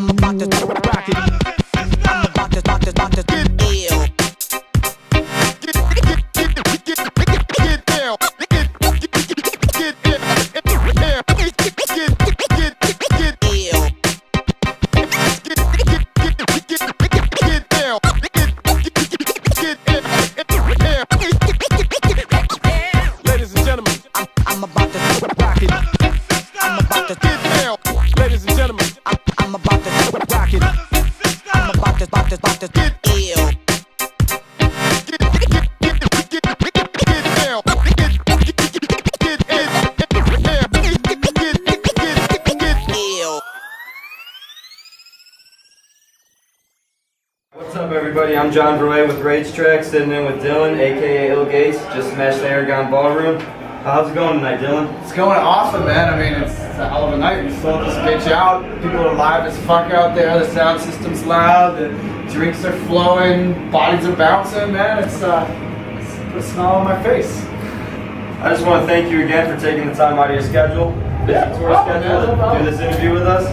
I'm about to rock it. I'm about to get ill. Get down. Get ill. Ladies and gentlemen, I'm about to rock it. I'm about to get down. Ladies and gentlemen, I'm about to rock it. I'm about to get ill. Get ill. What's up, everybody? I'm John Verway with RageTracks, sitting in with Dylan, aka illGates. Just smashed the Aragon Ballroom. How's it going tonight, Dylan? It's going awesome, man. I mean, it's a hell of a night. We sold this bitch out. People are live as fuck out there. The sound system's loud. The drinks are flowing. Bodies are bouncing, man. It's put a smile on my face. I just want to thank you again for taking the time out of your schedule. Yeah, Tour schedule to do this interview with us.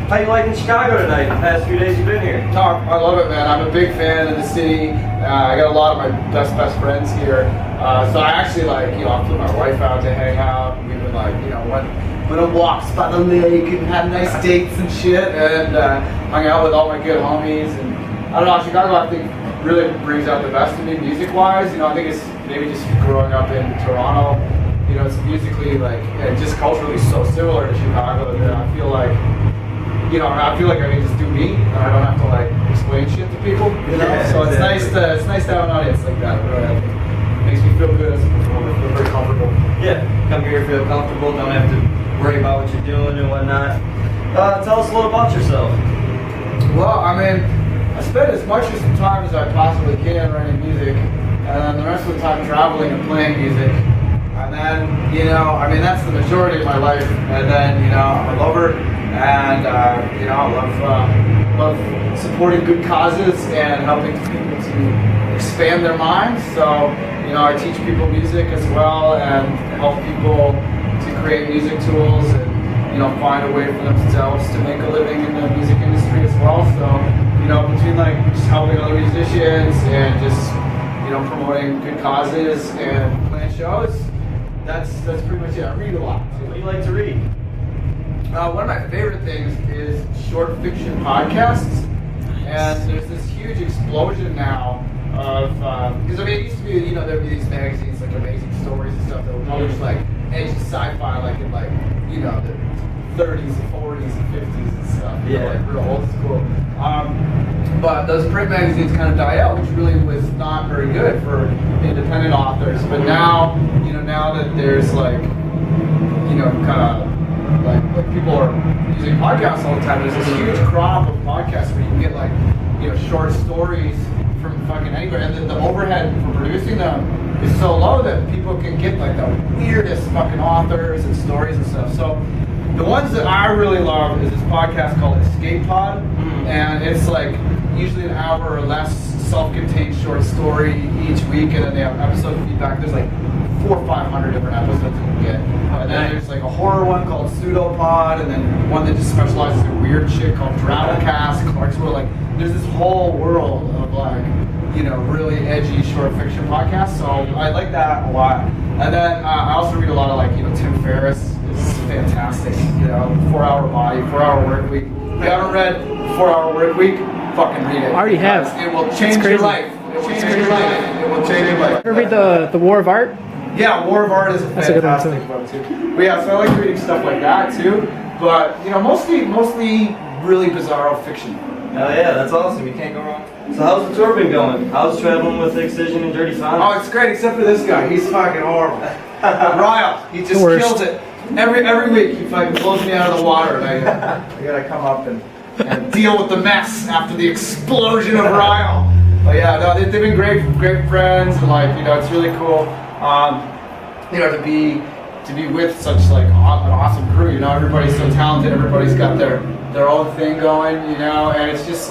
How you liking Chicago tonight? The past few days you've been here. I love it, man. I'm a big fan of the city. I got a lot of my best friends here. So I actually I flew my wife out to hang out. We've been went on walks by the lake and had nice dates and shit, and hung out with all my good homies. And I don't know, Chicago I think really brings out the best in me music-wise. I think it's maybe just growing up in Toronto. It's musically and just culturally so similar to Chicago that I feel like. I feel like I can just do me, and I don't have to explain shit to people. Yeah, so it's exactly. nice to have an audience like that. It really makes me feel good as a performer. I feel very comfortable. Yeah, come here, feel comfortable, don't have to worry about what you're doing and whatnot. Tell us a little about yourself. Well, I mean, I spend as much time as I possibly can writing music, and then the rest of the time traveling and playing music. And then, that's the majority of my life. And then, I'm a lover. And I love supporting good causes and helping people to expand their minds. So I teach people music as well and help people to create music tools and find a way for themselves to make a living in the music industry as well. So between just helping other musicians and just promoting good causes and playing shows, that's pretty much it. I read a lot too. What do you like to read? One of my favorite things is short fiction podcasts, and there's this huge explosion now of because it used to be there'd be these magazines like Amazing Stories and stuff that were published edgy sci-fi in the 30s and 40s and 50s and stuff, real old school. But those print magazines kind of die out, which really was not very good for independent authors. But now now that there's people are using podcasts all the time. There's this huge crop of podcasts where you can get short stories from fucking anywhere, and the overhead for producing them is so low that people can get the weirdest fucking authors and stories and stuff. So the ones that I really love is this podcast called Escape Pod, and it's usually an hour or less self-contained short story each week, and then they have episode feedback. There's 400 or 500 different episodes you can get. And then there's a horror one called Pseudopod, and then one that just specializes in weird shit called Drabblecast, Clarksville. There's this whole world of really edgy short fiction podcasts. So I like that a lot. And then I also read a lot of Tim Ferriss is fantastic. 4 Hour Body, 4 Hour Work Week. If you haven't read 4 Hour Work Week, fucking read it. I already have. It will change your life. It will change your life. It will change your life. Ever read the War of Art? Yeah, War of Art is a fantastic book too. But yeah, so I like reading stuff like that too. But mostly really bizarro fiction. Hell yeah, that's awesome. You can't go wrong. So how's the tour been going? How's traveling with Excision and Dirty Sonic? Oh, it's great, except for this guy. He's fucking horrible. Ryle, he just kills it. Every week he fucking blows me out of the water, and I gotta come up and deal with the mess after the explosion of Ryle. But yeah, no, they've been great friends, and it's really cool. To be with such an awesome crew. Everybody's so talented. Everybody's got their own thing going. And it's just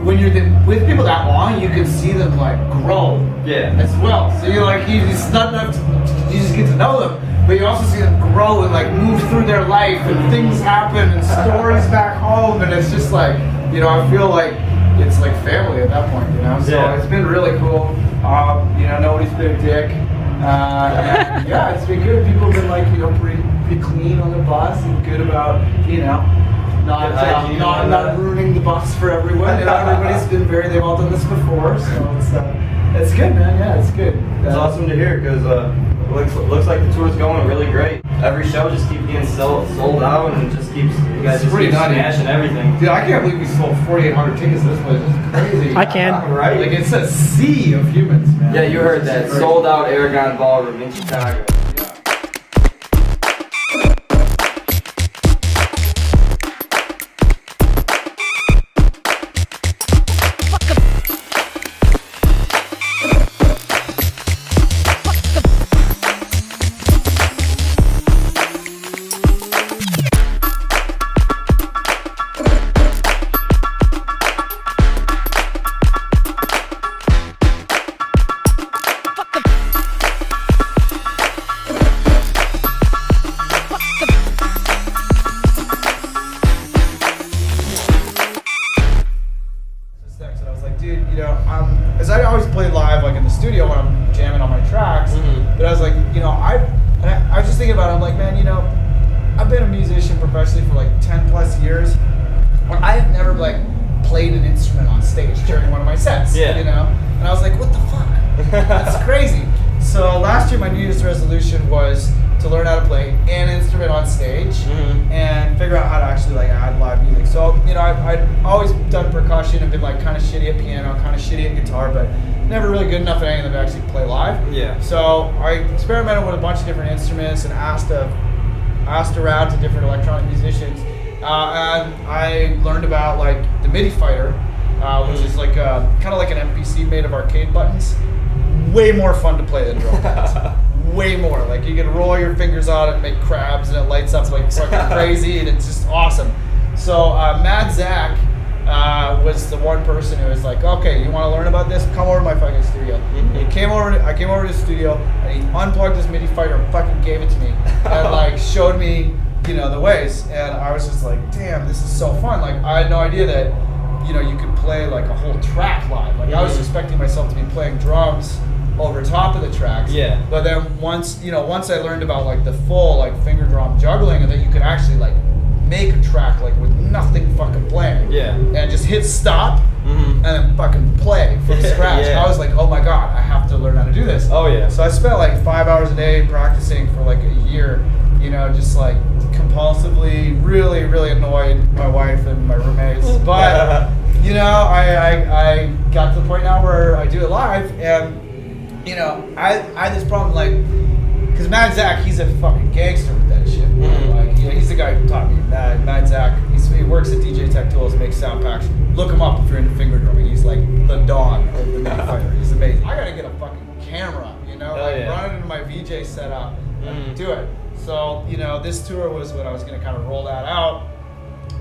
when you're with people that long, you can see them grow. Yeah. As well. So it's not enough. You just get to know them, but you also see them grow and move through their life, and things happen, and stories it's just like, you know, I feel like it's like family at that point, you know. So Yeah. it's been really cool. You know, nobody's been a dick. And yeah, it's been good. People have been like, you know, pretty clean on the bus and good about, you know, not ruining the bus for everyone. You know, everybody's been they've all done this before, so it's good, man. Yeah, it's good. It's awesome to hear because looks like the tour's going really great. Every show just keeps getting sold out and it just keeps you guys just keep smashing everything. Dude, I can't believe we sold 4,800 tickets to this place. It's crazy. I can. Right? Like it's a sea of humans, man. Yeah, you heard that. It's great. Sold out Aragon Ballroom in Chicago. And I was like, dude, you know, as I always play live, like in the studio when I'm jamming on my tracks. But I was like, you know, I was just thinking about it. I'm like, man, you know, I've been a musician professionally for like 10 plus years. But I have never like played an instrument on stage during one of my sets. Yeah. You know, and I was like, what the fuck? That's crazy. So last year, my New Year's resolution was to learn how to play an instrument on stage and figure out how to actually like add live music. So, you know, I'd always done percussion and been like kind of shitty at piano, kind of shitty at guitar, but never really good enough at any of them to actually play live. Yeah. So I experimented with a bunch of different instruments and asked around to different electronic musicians. And I learned about like the MIDI fighter, which is like kind of like an MPC made of arcade buttons. Way more fun to play than drum pads. Way more. Like you can roll your fingers on it and make crabs and it lights up like fucking crazy and it's just awesome. So Mad Zach was the one person who was like, okay, you want to learn about this? Come over to my fucking studio. I came over to the studio and he unplugged his MIDI fighter and fucking gave it to me and like showed me, you know, the ways. And I was just like, damn, this is so fun. Like I had no idea that, you know, you could play like a whole track live. Like I was expecting myself to be playing drums over top of the tracks. Yeah. But then once I learned about like the full like finger drum juggling and that you could actually like make a track like with nothing fucking playing. Yeah. And just hit stop and then fucking play from scratch. Yeah. I was like, oh my god, I have to learn how to do this. Oh yeah. So I spent like 5 hours a day practicing for like a year, you know, just like compulsively, really, really annoyed my wife and my roommates. But you know, I got to the point now where I do it live and you know, I had this problem like, because Mad Zach, he's a fucking gangster with that shit. Like, you know, he's the guy who taught me. Mad Zach, he works at DJ Tech Tools, makes sound packs. Look him up if you're into finger drumming. He's like the dawn of the MIDI fighter. He's amazing. I gotta get a fucking camera, you know, run it into my VJ setup and do it. So, you know, this tour was when I was gonna kind of roll that out.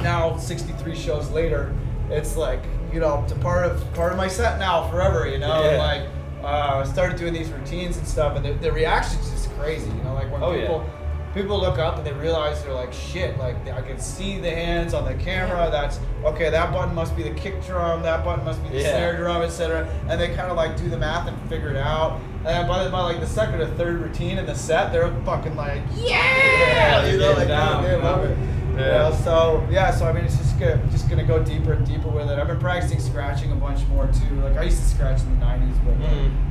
Now, 63 shows later, it's like, you know, it's a part of my set now forever, you know, and like. I started doing these routines and stuff, and the reaction's just crazy. You know, like when people look up and they realize they're like, shit, like I can see the hands on the camera. That's okay. That button must be the kick drum. That button must be the snare drum, etc. And they kind of like do the math and figure it out. And by like the second or third routine in the set, they're fucking like, yeah, you know, like they love it. Yeah. So I mean, it's just gonna go deeper and deeper with it. I've been practicing scratching a bunch more too. Like I used to scratch in the '90s, but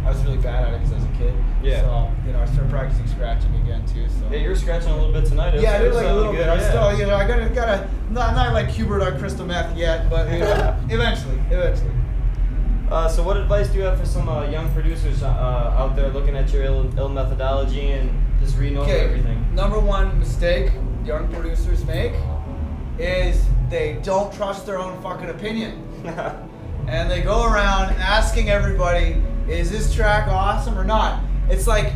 I was really bad at it because I was a kid. Yeah. So you know, I started practicing scratching again too. So yeah, you're scratching a little bit tonight. yeah, I did like a little bit. Good. I still, you know, I gotta not like Hubert on crystal meth yet, but you know, eventually. So what advice do you have for some young producers out there looking at your ill methodology and just reading over everything? Number one mistake young producers make is they don't trust their own fucking opinion. And they go around asking everybody, is this track awesome or not? It's like,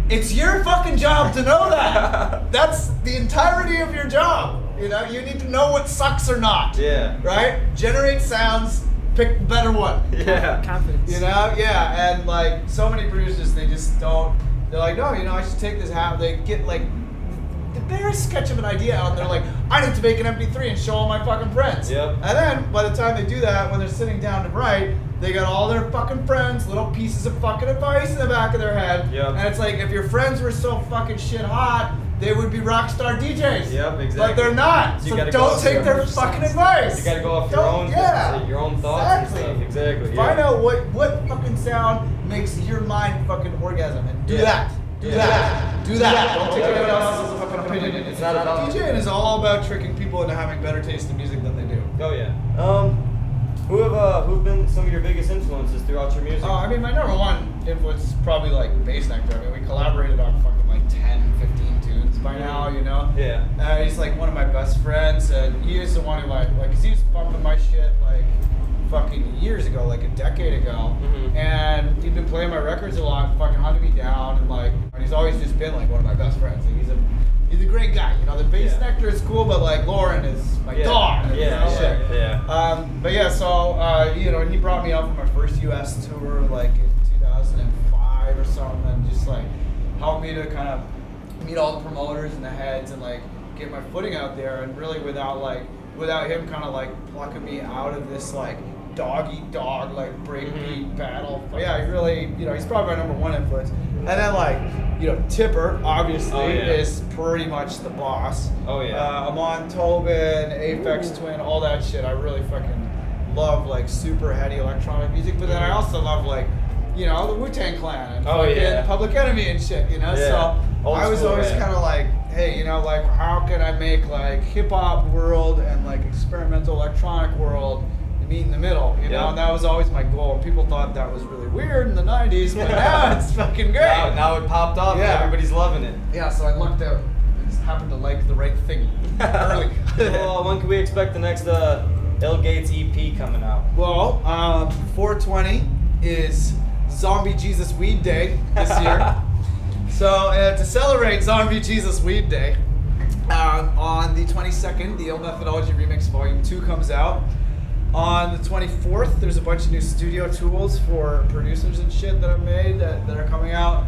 it's your fucking job to know that. That's the entirety of your job. You know, you need to know what sucks or not. Yeah. Right? Generate sounds, pick the better one. Yeah. Confidence. You know, yeah, and like so many producers, they just don't. They're like, no, you know, I should take this half. They get like, very sketch of an idea out, and they're like, I need to make an MP3 and show all my fucking friends. Yep. And then by the time they do that, when they're sitting down to write, they got all their fucking friends, little pieces of fucking advice in the back of their head. Yep. And it's like, if your friends were so fucking shit hot, they would be rock star DJs. Yep, exactly. But they're not. So So you gotta don't take their fucking advice. You gotta go off your own thoughts and stuff. Exactly. Find yeah. out what fucking sound makes your mind fucking orgasm and do Yeah. that. Do Yeah. that. Do that. Don't take Yeah. anyone else's fucking opinion. It's not about DJing is all about tricking people into having better taste in music than they do. Oh yeah. Who've been some of your biggest influences throughout your music? I mean, my number one influence is probably like Bass Nectar. I mean, we collaborated on fucking like 10, 15 tunes by now, you know? Yeah. He's like one of my best friends, and he is the one who like, cause he was bumping my shit like fucking years ago, like a decade ago. Mhm. And he'd been playing my records a lot, fucking hunting me down, and he's always just been like one of my best friends. Like, he's a great guy, you know. The Bass Nectar is cool, but like Lauren is my dog. You know? But yeah, so you know, he brought me out for my first U.S. tour like in 2005 or something, and just like helped me to kind of meet all the promoters and the heads and like get my footing out there. And really, without him kind of like plucking me out of this like dog eat dog like breakbeat battle. But yeah, he really, you know, he's probably my number one influence. And then like, you know, Tipper obviously is pretty much the boss. Oh yeah. Amon Tobin, Aphex Twin, all that shit. I really fucking love like super heady electronic music. But then I also love like, you know, the Wu-Tang Clan and fucking Public Enemy and shit. You know, so I was always kind of like, hey, you know, like how can I make like hip hop world and like experimental electronic world meet in the middle, you know, and that was always my goal. And people thought that was really weird in the 90s, but now it's fucking great. Now it popped up and everybody's loving it. Yeah, so I lucked out. I just happened to like the right thing early. Well, when can we expect the next illGates EP coming out? Well, 420 is Zombie Jesus Weed Day this year. So to celebrate Zombie Jesus Weed Day, on the 22nd, the Ill Methodology Remix Volume 2 comes out. On the 24th, there's a bunch of new studio tools for producers and shit that I've made that are coming out.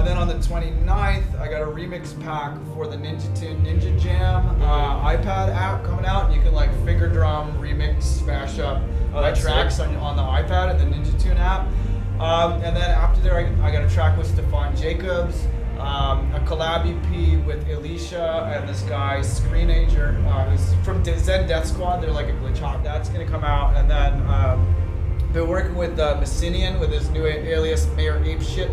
Then on the 29th, I got a remix pack for the Ninja Tune Ninja Jam iPad app coming out. You can like finger drum, remix, smash up my tracks on the iPad and the Ninja Tune app. And then after there, I got a track with Stefan Jacobs, a collab EP with Alicia and this guy Screenager, who's from Zen Death Squad. They're like a glitch hop. That's gonna come out. And then been working with Messinian with his new alias Mayor Ape Shit.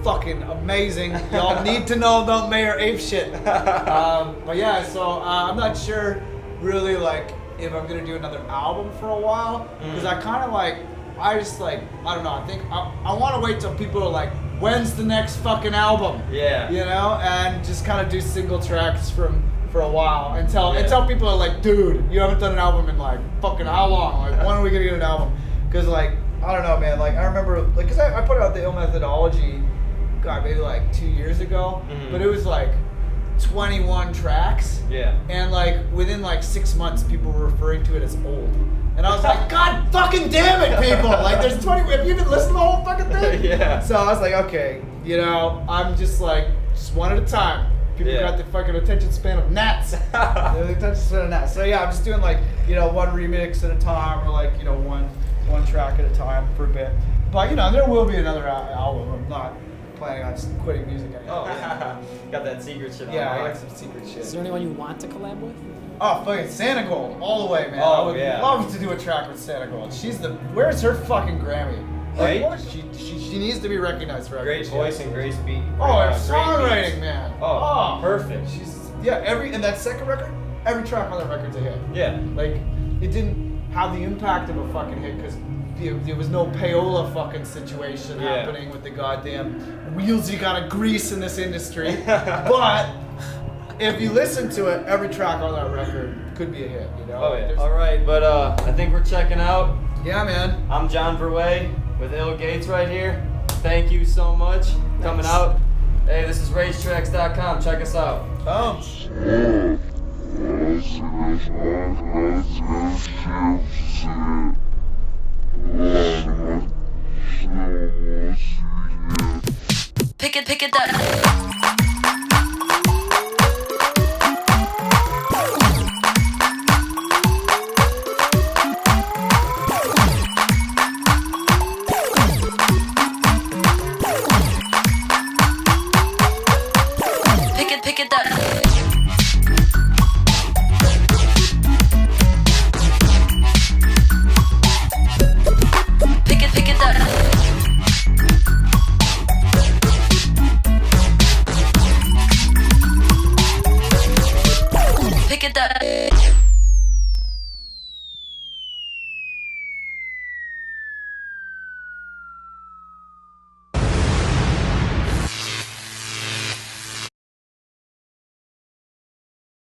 Fucking amazing. Y'all need to know about Mayor Ape Shit. But yeah, so I'm not sure really like if I'm gonna do another album for a while, because I kind of like, I don't know, I think I want to wait till people are like, when's the next fucking album? Yeah. You know, and just kind of do single tracks for a while until people are like, dude, you haven't done an album in like fucking how long? Like, when are we gonna get an album? Because like, I don't know, man. Like, I remember, like, cause I put out the Ill Methodology, God, maybe like 2 years ago, but it was like 21 tracks. Yeah. And like within like 6 months, people were referring to it as old. And I was like, God fucking damn it, people! Like, there's 20. Have you even listened to the whole fucking thing? Yeah. So I was like, okay, you know, I'm just like, just one at a time. People got the fucking attention span of gnats. They have the attention span of gnats. So yeah, I'm just doing like, you know, one remix at a time, or like, you know, one track at a time for a bit. But you know, there will be another album. I'm not planning on quitting music anytime. Oh yeah. Got that secret shit on. Yeah, I got some secret shit. Is there anyone you want to collab with? Oh, fucking Santa Gold, all the way, man. Oh, I would love to do a track with Santa Gold. Where's her fucking Grammy? Like, Right? She needs to be recognized for Great voice and great speed. Oh, her great songwriting, beats. man. Oh, perfect. And that second record, every track on that record's a hit. Yeah. Like, it didn't have the impact of a fucking hit because there was no payola fucking situation happening with the goddamn wheels you gotta grease in this industry. But if you listen to it, every track on that record could be a hit, you know? Oh yeah. All right, but I think we're checking out. Yeah, man. I'm John Verway with illGates right here. Thank you so much coming out. Hey, this is RageTracks.com. Check us out. Pick it up.